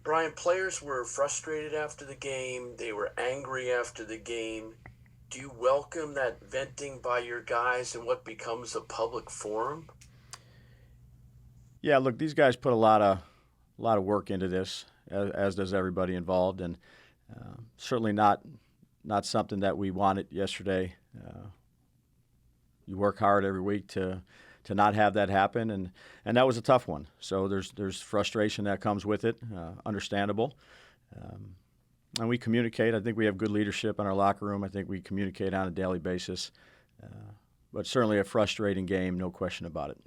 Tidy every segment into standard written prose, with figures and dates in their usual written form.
Brian, players were frustrated after the game. They were angry after the game. Do you welcome that venting by your guys in what becomes a public forum? Yeah, look, these guys put a lot of work into this, as does everybody involved, and certainly not something that we wanted yesterday. You work hard every week to not have that happen, and that was a tough one. So there's frustration that comes with it, understandable. Um, and we communicate. I think we have good leadership in our locker room. I think we communicate on a daily basis. But certainly a frustrating game, no question about it.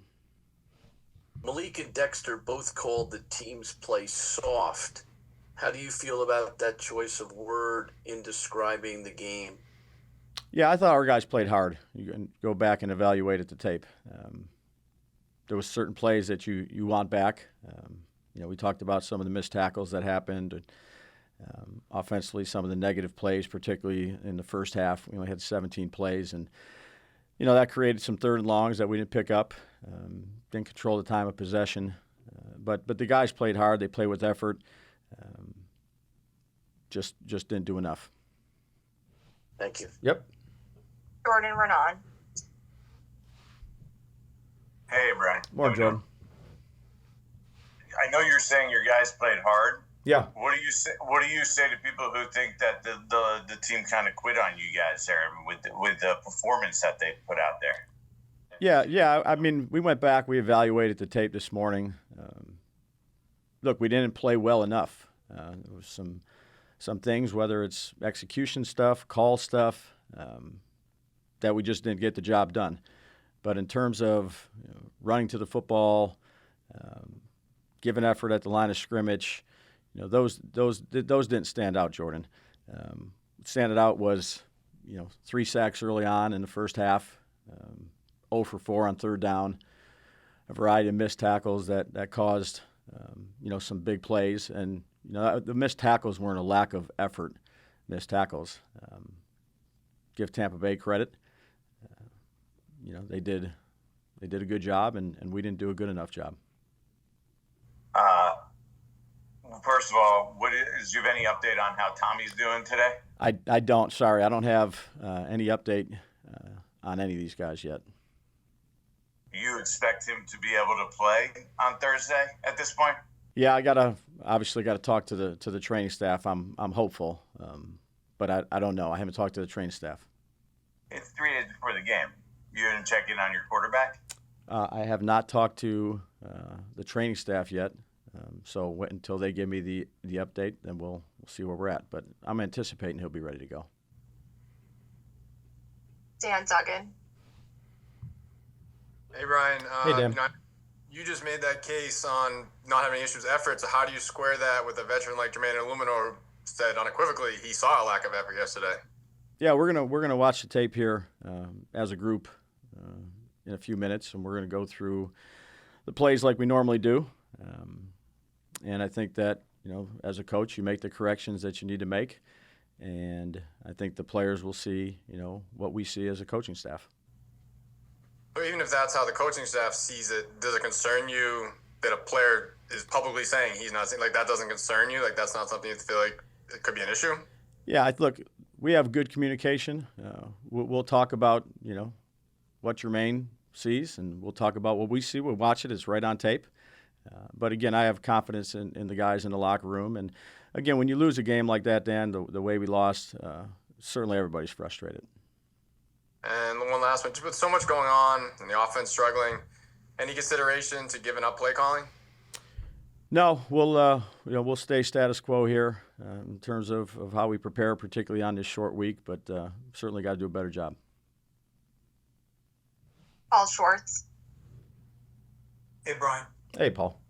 Malik and Dexter both called the team's play soft. How do you feel about that choice of word in describing the game? Yeah, I thought our guys played hard. You can go back and evaluate at the tape. There was certain plays that you want back. We talked about some of the missed tackles that happened. Offensively, some of the negative plays, particularly in the first half. We only had 17 plays, and that created some third and longs that we didn't pick up. Didn't control the time of possession, but the guys played hard. They played with effort. Um, just didn't do enough. Thank you. Yep. Jordan Renan. Hey, Brian. More Jordan. I know you're saying your guys played hard. Yeah. What do you say? What do you say to people who think that the team kind of quit on you guys there with the performance that they put out there? Yeah. I mean, we went back. We evaluated the tape this morning. Look, we didn't play well enough. There was some things, whether it's execution stuff, call stuff, that we just didn't get the job done. But in terms of running to the football, giving effort at the line of scrimmage, those didn't stand out, Jordan. What standing out was 3 sacks early on in the first half, 0 for 4 on third down, a variety of missed tackles that caused some big plays, and the missed tackles weren't a lack of effort. Missed tackles. Give Tampa Bay credit. They did a good job, and we didn't do a good enough job. First of all, do you have any update on how Tommy's doing today? I don't. Sorry, I don't have any update on any of these guys yet. You expect him to be able to play on Thursday at this point? Yeah, I obviously got to talk to the training staff. I'm hopeful, but I don't know. I haven't talked to the training staff. It's 3 days before the game. You didn't check in on your quarterback? I have not talked to the training staff yet, so wait until they give me the update, then we'll see where we're at. But I'm anticipating he'll be ready to go. Dan Duggan. Hey, Brian. Hey, Dan. You just made that case on not having issues with effort. So how do you square that with a veteran like Jermaine Illumino who said unequivocally he saw a lack of effort yesterday? Yeah, we're gonna watch the tape here as a group in a few minutes, and we're gonna go through the plays like we normally do. And I think that as a coach, you make the corrections that you need to make, and I think the players will see what we see as a coaching staff. But even if that's how the coaching staff sees it, does it concern you that a player is publicly saying he's not seeing, like, that doesn't concern you? Like, that's not something you feel like it could be an issue? Yeah, look, we have good communication. We'll talk about what Jermaine sees, and we'll talk about what we see. We'll watch it. It's right on tape. But again, I have confidence in the guys in the locker room. And again, when you lose a game like that, Dan, the way we lost, certainly everybody's frustrated. And one last one, just with so much going on and the offense struggling, any consideration to giving up play calling? No, we'll stay status quo here in terms of how we prepare, particularly on this short week. But certainly got to do a better job. Paul Schwartz. Hey, Brian. Hey, Paul.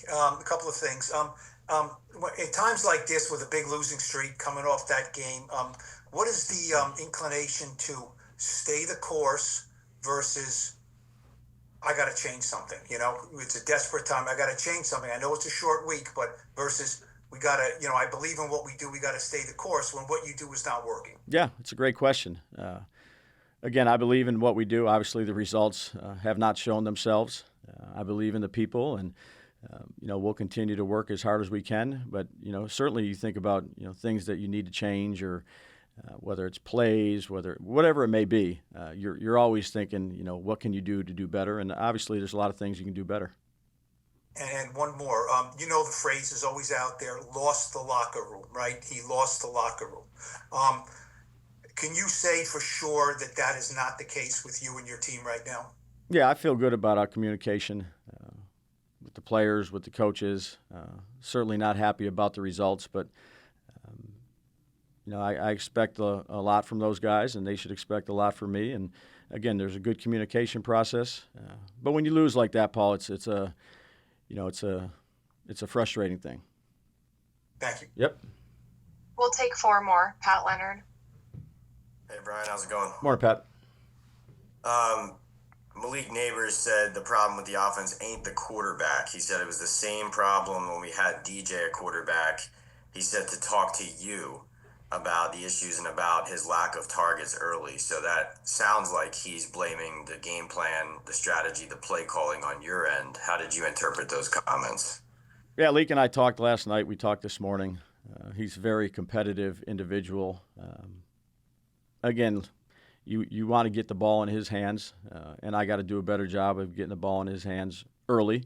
A couple of things. At times like this, with a big losing streak coming off that game, what is the inclination to stay the course versus I got to change something? It's a desperate time. I got to change something. I know it's a short week, but versus we got to, I believe in what we do. We got to stay the course when what you do is not working. Yeah, it's a great question. Again, I believe in what we do. Obviously, the results have not shown themselves. I believe in the people, and We'll continue to work as hard as we can. But, certainly you think about, things that you need to change or whether it's plays, whatever it may be, you're always thinking, what can you do to do better? And obviously there's a lot of things you can do better. And one more, the phrase is always out there, lost the locker room, right? He lost the locker room. Can you say for sure that that is not the case with you and your team right now? Yeah, I feel good about our communication with the players, with the coaches. Certainly not happy about the results, but I expect a lot from those guys, and they should expect a lot from me. And again, there's a good communication process. But when you lose like that, Paul, it's a frustrating thing. Thank you. Yep. We'll take 4 more. Pat Leonard. Hey, Brian, how's it going? Morning, Pat. Malik Neighbors said the problem with the offense ain't the quarterback. He said it was the same problem when we had DJ at quarterback. He said to talk to you about the issues and about his lack of targets early. So that sounds like he's blaming the game plan, the strategy, the play calling on your end. How did you interpret those comments? Yeah, Leak and I talked last night. We talked this morning. He's a very competitive individual. Again, you want to get the ball in his hands, and I got to do a better job of getting the ball in his hands early.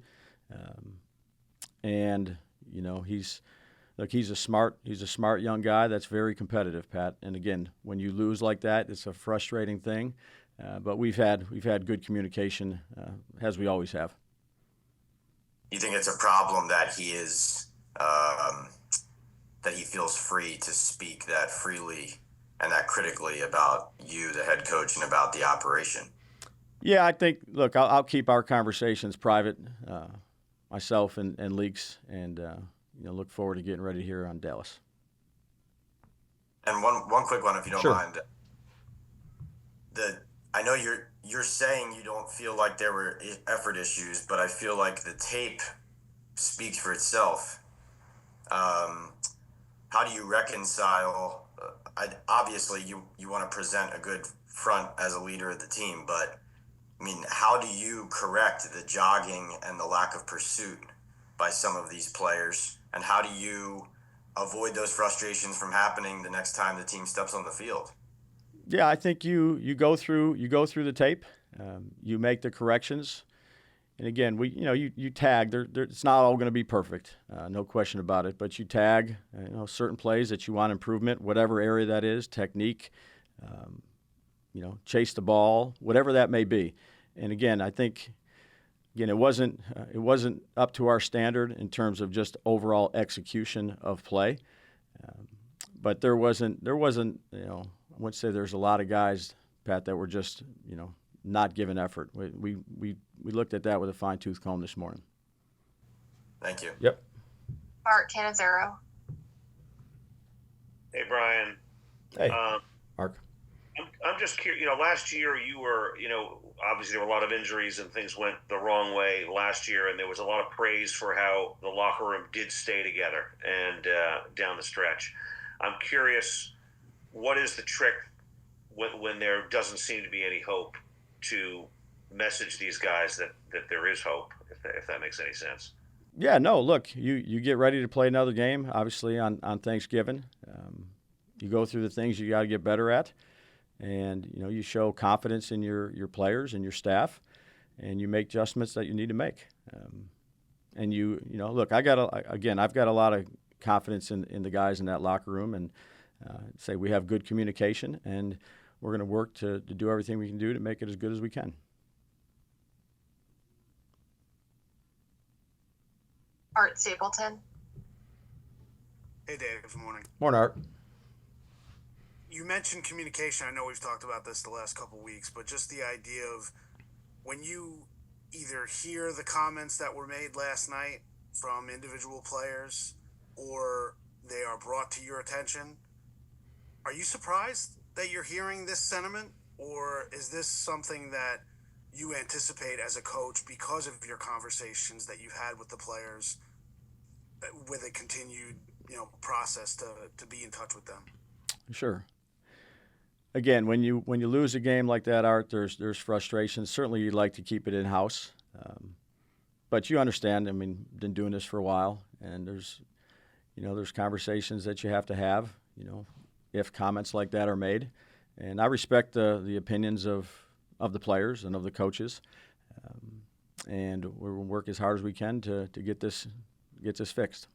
He's a smart young guy that's very competitive, Pat. And again, when you lose like that, it's a frustrating thing. But we've had good communication, as we always have. You think it's a problem that he is that he feels free to speak that freely and that critically about you, the head coach, and about the operation? Yeah, I think. Look, I'll keep our conversations private, myself and Leaks, and look forward to getting ready here on Dallas. And one quick one, if you don't Sure. mind. I know you're saying you don't feel like there were effort issues, but I feel like the tape speaks for itself. How do you reconcile? Obviously, you want to present a good front as a leader of the team, but I mean, how do you correct the jogging and the lack of pursuit by some of these players? And how do you avoid those frustrations from happening the next time the team steps on the field? Yeah, I think you go through the tape, you make the corrections, and again, you tag. It's not all going to be perfect, no question about it. But you tag, certain plays that you want improvement, whatever area that is, technique, chase the ball, whatever that may be. And again, I think, it wasn't up to our standard in terms of just overall execution of play, but there wasn't. I wouldn't say there's a lot of guys, Pat, that were just, not giving effort. We looked at that with a fine-tooth comb this morning. Thank you. Yep. Mark Cannizzaro. Hey, Brian. Hey, Mark. I'm just curious. Last year you were, obviously there were a lot of injuries and things went the wrong way last year, and there was a lot of praise for how the locker room did stay together and down the stretch. I'm curious, what is the trick when there doesn't seem to be any hope to message these guys that there is hope, if that makes any sense? Yeah, no, look, you get ready to play another game, obviously, on Thanksgiving. You go through the things you got to get better at, and, you show confidence in your players and your staff, and you make adjustments that you need to make. And look, I've got a lot of confidence in the guys in that locker room, and say we have good communication, and we're going to work to do everything we can do to make it as good as we can. Art Stapleton. Hey, Dave. Good morning. Morning, Art. You mentioned communication. I know we've talked about this the last couple weeks, but just the idea of when you either hear the comments that were made last night from individual players or they are brought to your attention, are you surprised that you're hearing this sentiment, or is this something that you anticipate as a coach because of your conversations that you've had with the players with a continued, process to be in touch with them? Sure. Again, when you lose a game like that, Art, there's frustration. Certainly, you'd like to keep it in house, but you understand. I mean, been doing this for a while, and there's conversations that you have to have. If comments like that are made, and I respect the opinions of the players and of the coaches, and we're going to work as hard as we can to get this fixed.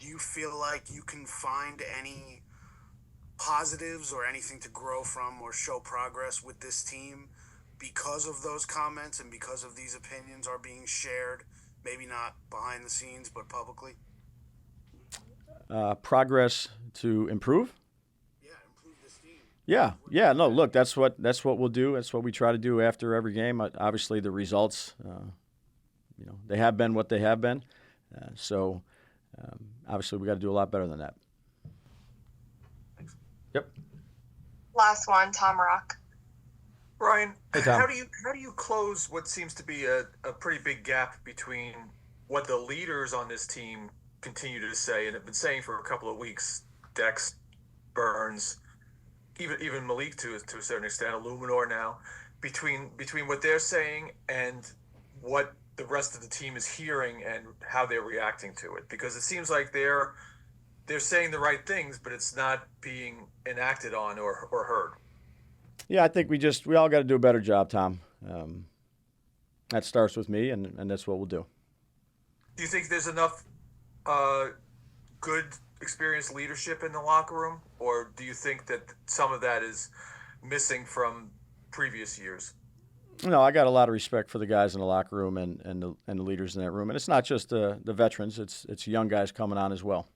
Do you feel like you can find any positives or anything to grow from or show progress with this team because of those comments and because of these opinions are being shared, maybe not behind the scenes but publicly? Progress to improve? Yeah, improve this team. Yeah. No, look, that's what we'll do. That's what we try to do after every game. Obviously, the results, they have been what they have been. So obviously, we got to do a lot better than that. Thanks. Yep. Last one, Tom Rock. Brian, Hey, Tom. how do you close what seems to be a pretty big gap between what the leaders on this team continue to say and have been saying for a couple of weeks, Dex, Burns, even Malik to a certain extent, Illuminor now, between what they're saying and what the rest of the team is hearing and how they're reacting to it? Because it seems like they're saying the right things, but it's not being enacted on or heard. Yeah, I think we all got to do a better job, Tom. That starts with me, and that's what we'll do. Do you think there's enough good, experienced leadership in the locker room, or do you think that some of that is missing from previous years? No, I got a lot of respect for the guys in the locker room and the leaders in that room, and it's not just the veterans; it's young guys coming on as well.